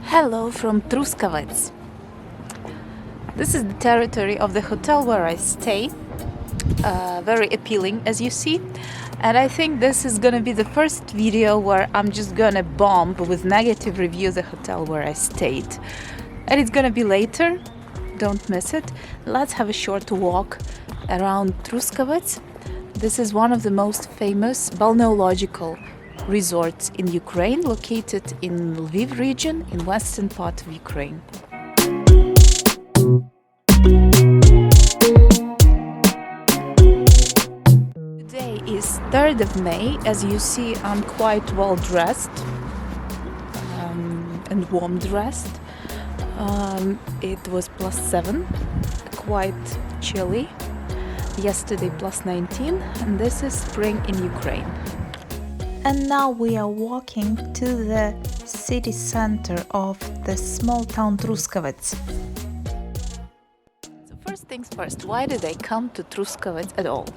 Hello from Truskavets. This is the territory of the hotel where I stay. Very appealing, as you see. And I think this is gonna be the first video where I'm just gonna bomb with negative review the hotel where I stayed. And it's gonna be later. Don't miss it. Let's have a short walk around Truskavets. This is one of the most famous balneological resorts in Ukraine, located in Lviv region in western part of Ukraine. Today is 3rd of May. As you see, I'm quite well dressed and warm dressed. It was +7, quite chilly. Yesterday +19, and this is spring in Ukraine. And now we are walking to the city center of the small town Truskavets. So first things first, why did I come to Truskavets at all?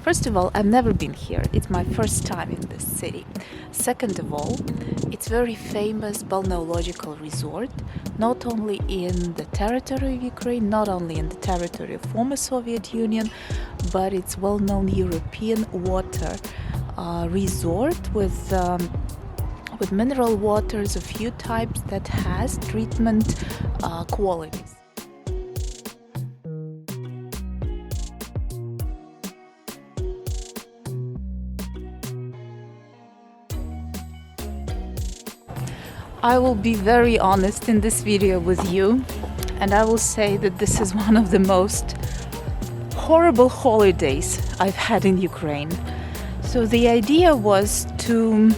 First of all, I've never been here. It's my first time in this city. Second of all, it's very famous balneological resort, not only in the territory of Ukraine, not only in the territory of former Soviet Union, but it's well-known European water resort with mineral waters of few types that has treatment qualities. I will be very honest in this video with you, and I will say that this is one of the most horrible holidays I've had in Ukraine. So the idea was to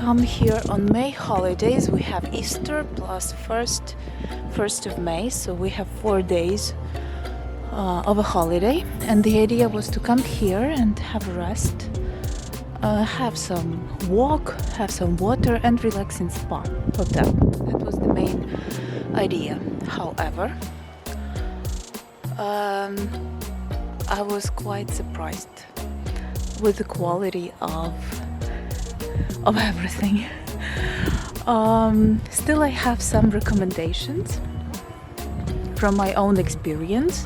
come here on May holidays. We have Easter plus 1st of May, so we have 4 days of a holiday. And the idea was to come here and have a rest, have some walk, have some water, and relax in spa hotel. That was the main idea. However, I was quite surprised with the quality of everything. Still, I have some recommendations from my own experience.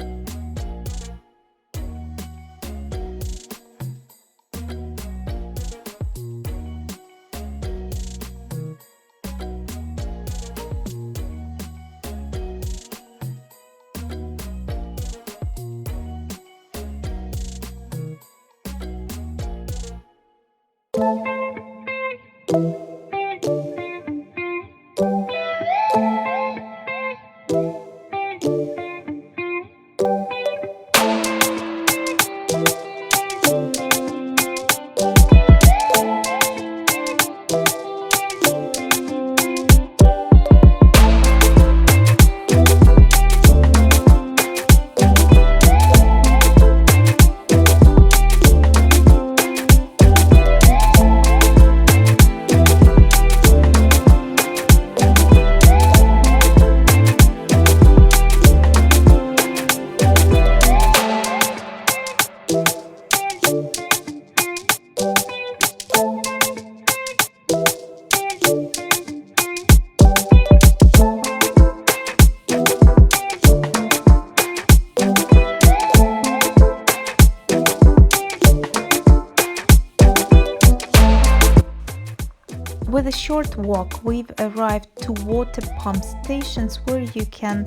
With a short walk, we've arrived to water pump stations where you can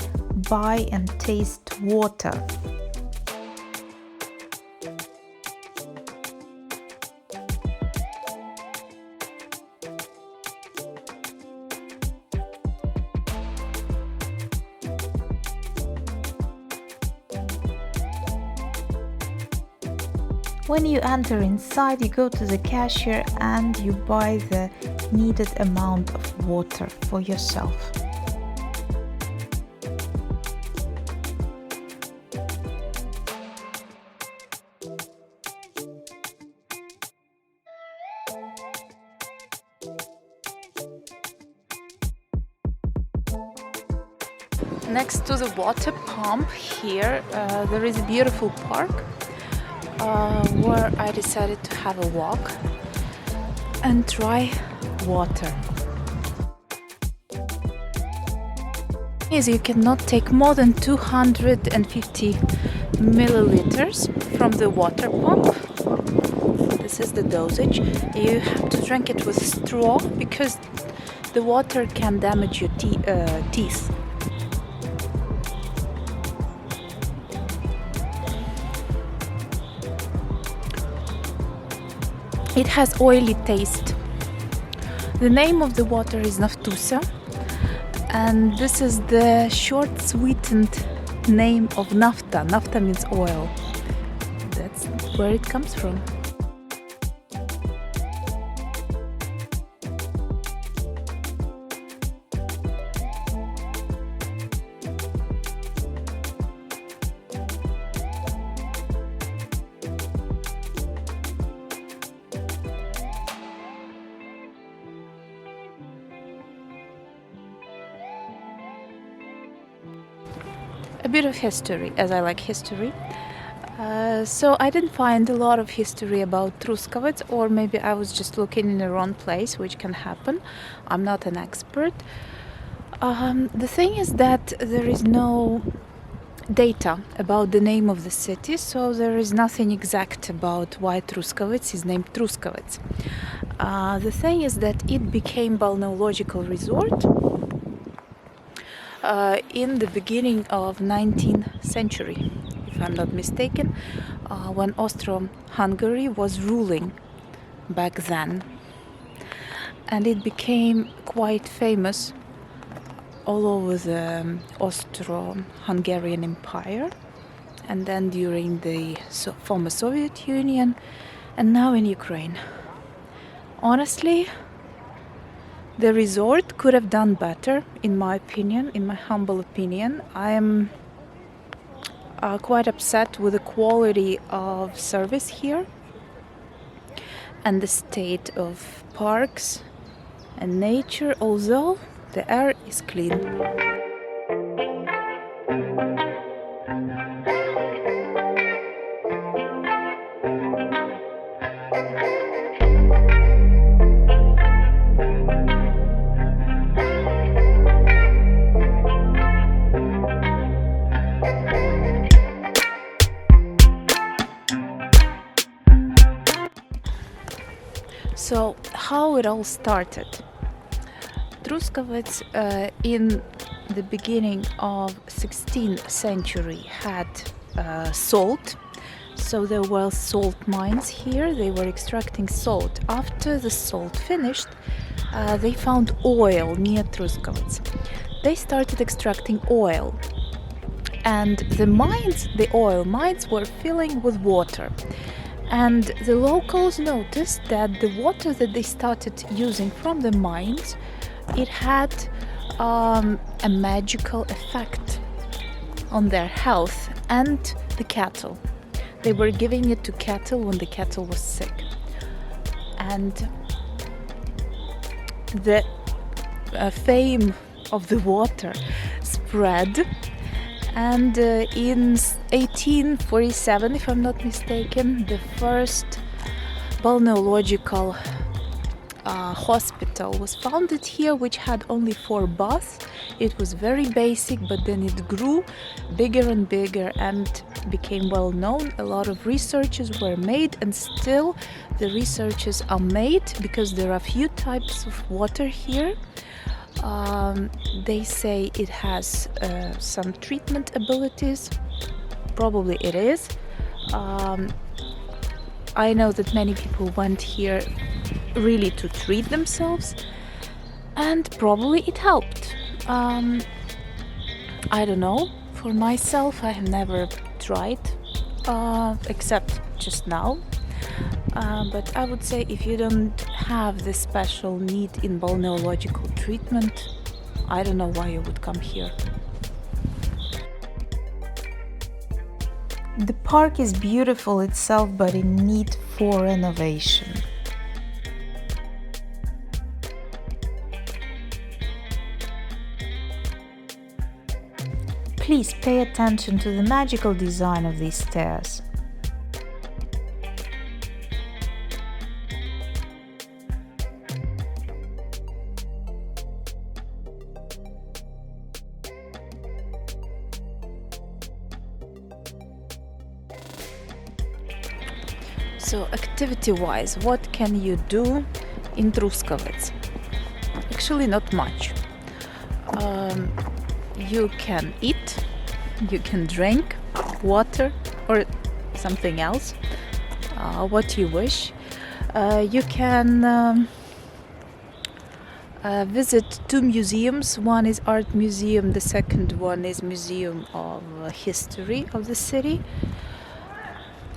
buy and taste water. When you enter inside, you go to the cashier and you buy the needed amount of water for yourself. Next to the water pump here, there is a beautiful park where I decided to have a walk and try water. Is you cannot take more than 250 milliliters from the water pump. This is the dosage. You have to drink it with straw because the water can damage your teeth. It has oily taste. The name of the water is naftusa, and this is the short sweetened name of nafta. Nafta means oil. That's where it comes from. A bit of history, as I like history. So I didn't find a lot of history about Truskavets, or maybe I was just looking in the wrong place, which can happen. I'm not an expert. The thing is that there is no data about the name of the city, so there is nothing exact about why Truskavets is named Truskavets. The thing is that it became balneological resort in the beginning of 19th century, if I'm not mistaken, when Austro-Hungary was ruling back then. And it became quite famous all over the Austro-Hungarian Empire, and then during the former Soviet Union, and now in Ukraine. Honestly, the resort could have done better, in my opinion, in my humble opinion. I am quite upset with the quality of service here and the state of parks and nature, although the air is clean. So, how it all started? Truskavets in the beginning of 16th century had salt. So there were salt mines here. They were extracting salt. After the salt finished, they found oil near Truskavets. They started extracting oil. And the mines, the oil mines, were filling with water. And the locals noticed that the water that they started using from the mines, it had a magical effect on their health and the cattle. They were giving it to cattle when the cattle was sick. And the fame of the water spread. And in 1847, if I'm not mistaken, the first balneological hospital was founded here, which had only 4 baths. It was very basic, but then it grew bigger and bigger and became well known. A lot of researches were made, and still the researches are made because there are few types of water here. They say it has some treatment abilities. Probably it is. I know that many people went here really to treat themselves, and probably it helped. I don't know. For myself, I have never tried, except just now. But I would say if you don't have this special need in balneological treatment, I don't know why you would come here. The park is beautiful itself, but in need for renovation. Please pay attention to the magical design of these stairs. So activity-wise, what can you do in Truskavets? Actually, not much. You can eat, you can drink water or something else, what you wish. You can visit two museums. One is art museum, the second one is museum of history of the city.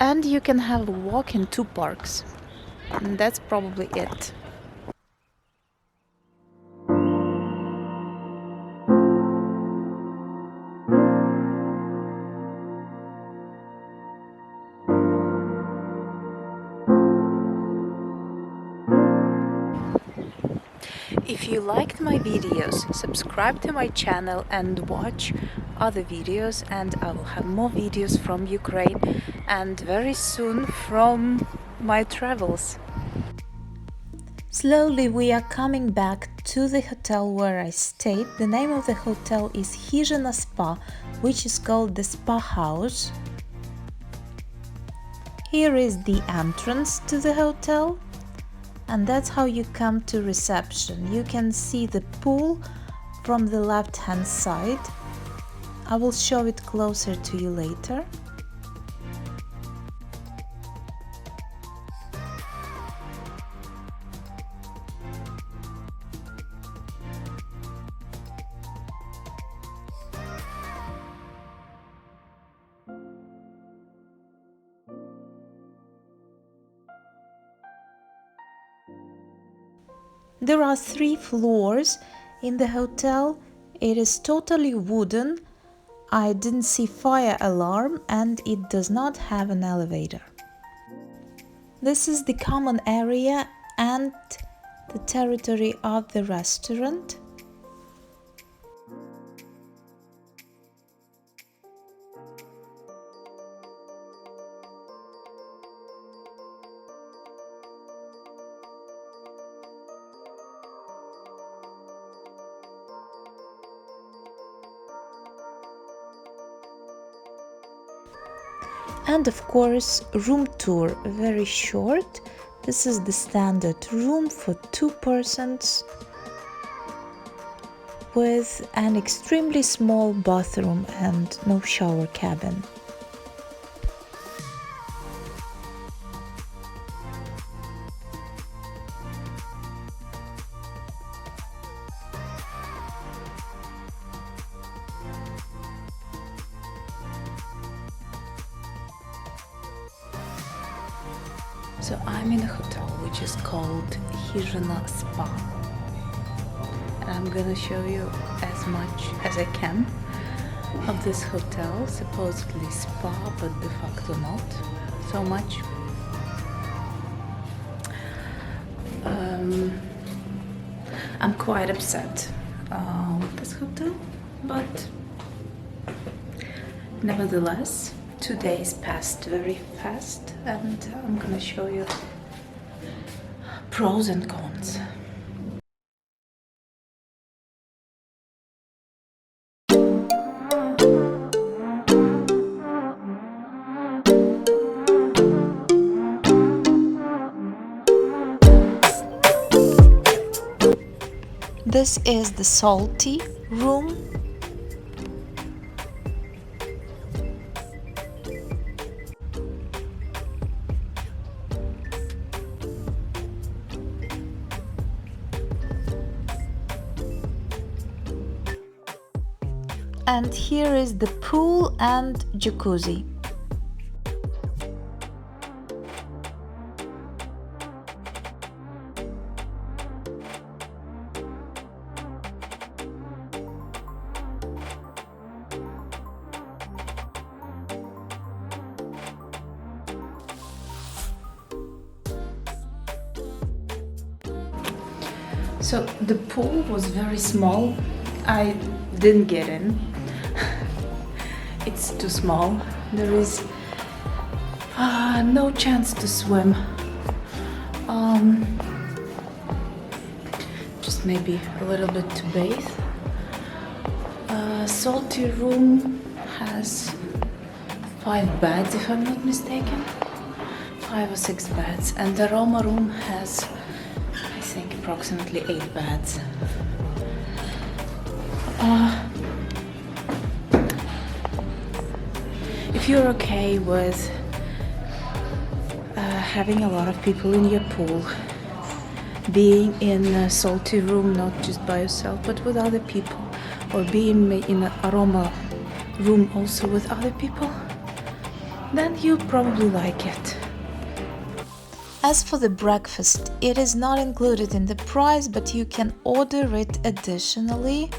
And you can have a walk in two parks. And that's probably it. If you liked my videos, subscribe to my channel and watch other videos, and I will have more videos from Ukraine and very soon from my travels. Slowly we are coming back to the hotel where I stayed. The name of the hotel is Hizhina Spa, which is called the Spa House. Here is the entrance to the hotel, and that's how you come to reception. You can see the pool from the left hand side. I will show it closer to you later. There are 3 floors in the hotel. It is totally wooden. I didn't see fire alarm and it does not have an elevator. This is the common area and the territory of the restaurant. And of course, room tour, very short. This is the standard room for 2 persons with an extremely small bathroom and no shower cabin. So I'm in a hotel which is called Hizhina Spa, and I'm gonna show you as much as I can of this hotel, supposedly spa, but de facto not so much. I'm quite upset with this hotel, but nevertheless 2 days passed very fast, and I'm gonna show you pros and cons. This is the salty room. And here is the pool and jacuzzi. So the pool was very small. I didn't get in. It's too small. There is no chance to swim. Just maybe a little bit to bathe. Salty room has 5 beds, if I'm not mistaken. 5 or 6 beds, and the Roma room has, I think, approximately 8 beds. If you're okay with having a lot of people in your pool, being in a salty room, not just by yourself, but with other people, or being in an aroma room also with other people, then you probably like it. As for the breakfast, it is not included in the price, but you can order it additionally.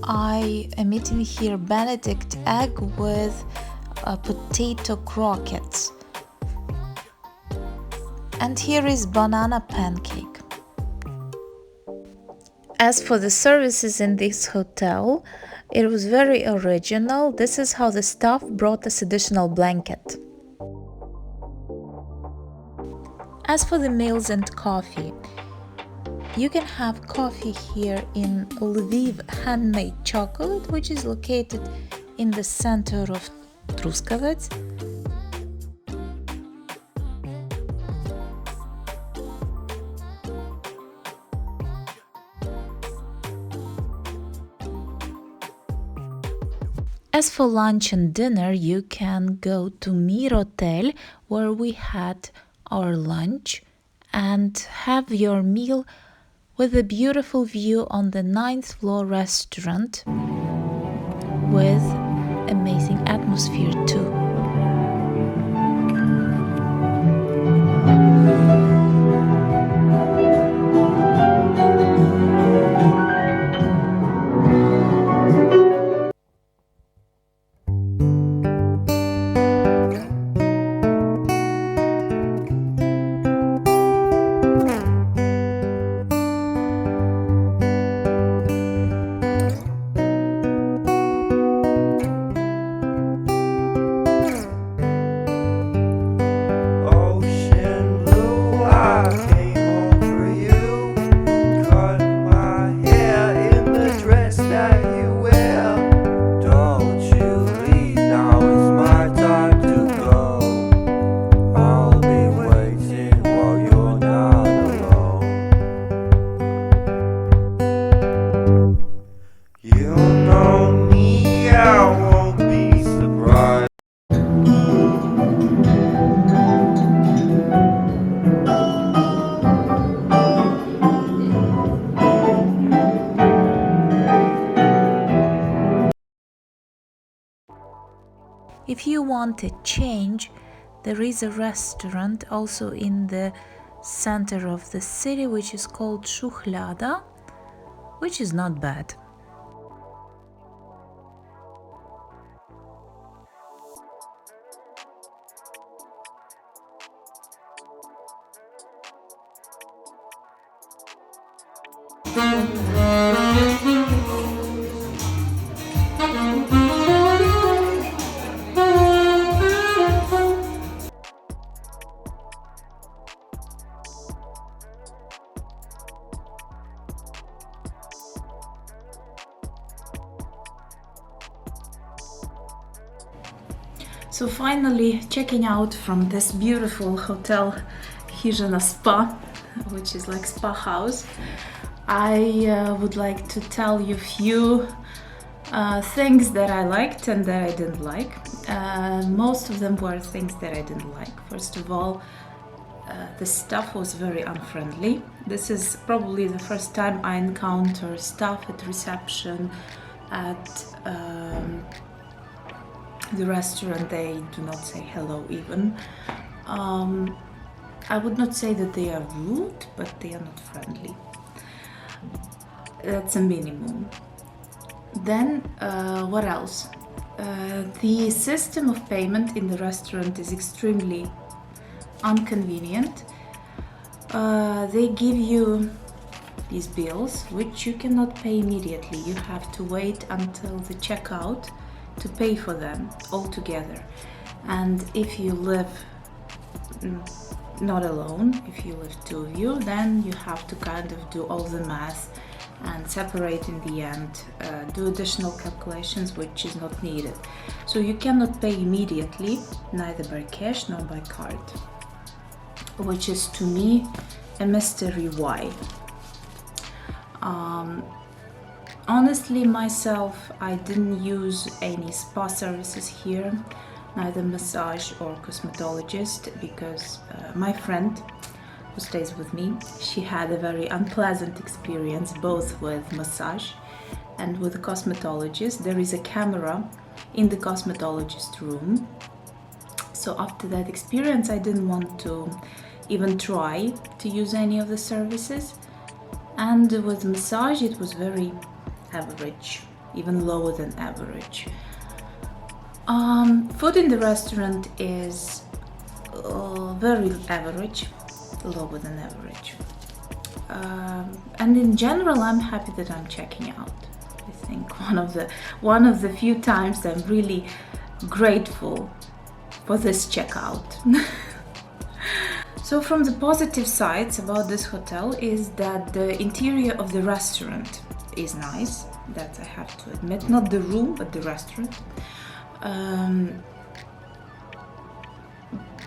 I am eating here Benedict egg with potato croquettes. And here is banana pancake. As for the services in this hotel, it was very original. This is how the staff brought us additional blanket. As for the meals and coffee, you can have coffee here in Lviv Handmade Chocolate, which is located in the center of Truskavets. As for lunch and dinner, you can go to Mirotel, where we had our lunch, and have your meal with a beautiful view on the 9th floor restaurant with amazing atmosphere too. If you want a change, there is a restaurant also in the center of the city which is called Shuhlada, which is not bad. So finally, checking out from this beautiful hotel Hizhina Spa, which is like spa house, I would like to tell you a few things that I liked and that I didn't like. Most of them were things that I didn't like. First of all, the staff was very unfriendly. This is probably the first time I encounter staff at reception at the restaurant. They do not say hello even. I would not say that they are rude, but they are not friendly. That's a minimum. Then what else? The system of payment in the restaurant is extremely inconvenient. They give you these bills which you cannot pay immediately. You have to wait until the checkout to pay for them all together. And if you live not alone, if you live two of you, then you have to kind of do all the math and separate in the end, do additional calculations which is not needed. So you cannot pay immediately, neither by cash nor by card. which is to me a mystery why. Honestly, myself, I didn't use any spa services here, neither massage or cosmetologist, because my friend who stays with me, she had a very unpleasant experience both with massage and with a cosmetologist. There is a camera in the cosmetologist room. So after that experience, I didn't want to even try to use any of the services. And with massage, it was very average, even lower than average. Food in the restaurant is very average, lower than average. And in general, I'm happy that I'm checking out. I think one of the few times I'm really grateful for this checkout. So from the positive sides about this hotel is that the interior of the restaurant is nice, that I have to admit. Not the room, but the restaurant.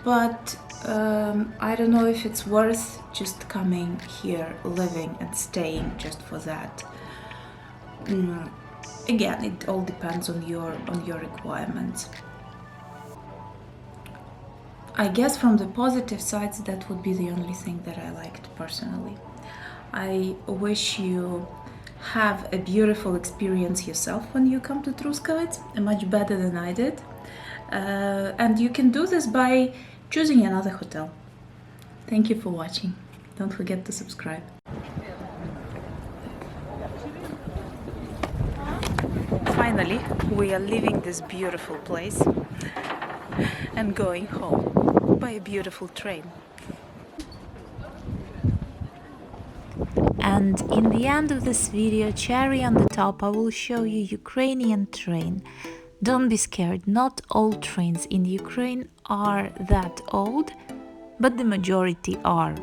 But I don't know if it's worth just coming here, living and staying just for that. Again, it all depends on your requirements. I guess from the positive sides, that would be the only thing that I liked personally. I wish you have a beautiful experience yourself when you come to Truskavets, much better than I did. And you can do this by choosing another hotel. Thank you for watching. Don't forget to subscribe. Finally, we are leaving this beautiful place and going home by a beautiful train. And in the end of this video, cherry on the top, I will show you Ukrainian train. Don't be scared, not all trains in Ukraine are that old, but the majority are.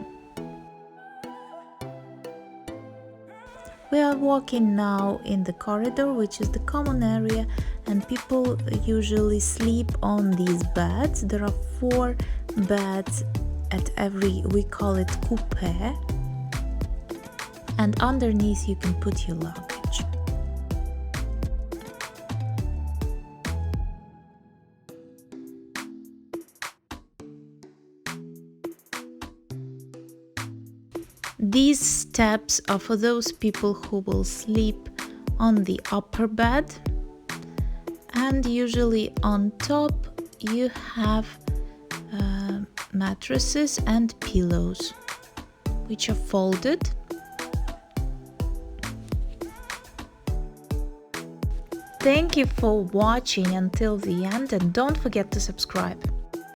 We are walking now in the corridor, which is the common area, and people usually sleep on these beds. There are 4 beds at every, we call it coupe, and underneath you can put your luggage. These steps are for those people who will sleep on the upper bed, and usually on top you have mattresses and pillows which are folded. Thank you for watching until the end, and don't forget to subscribe.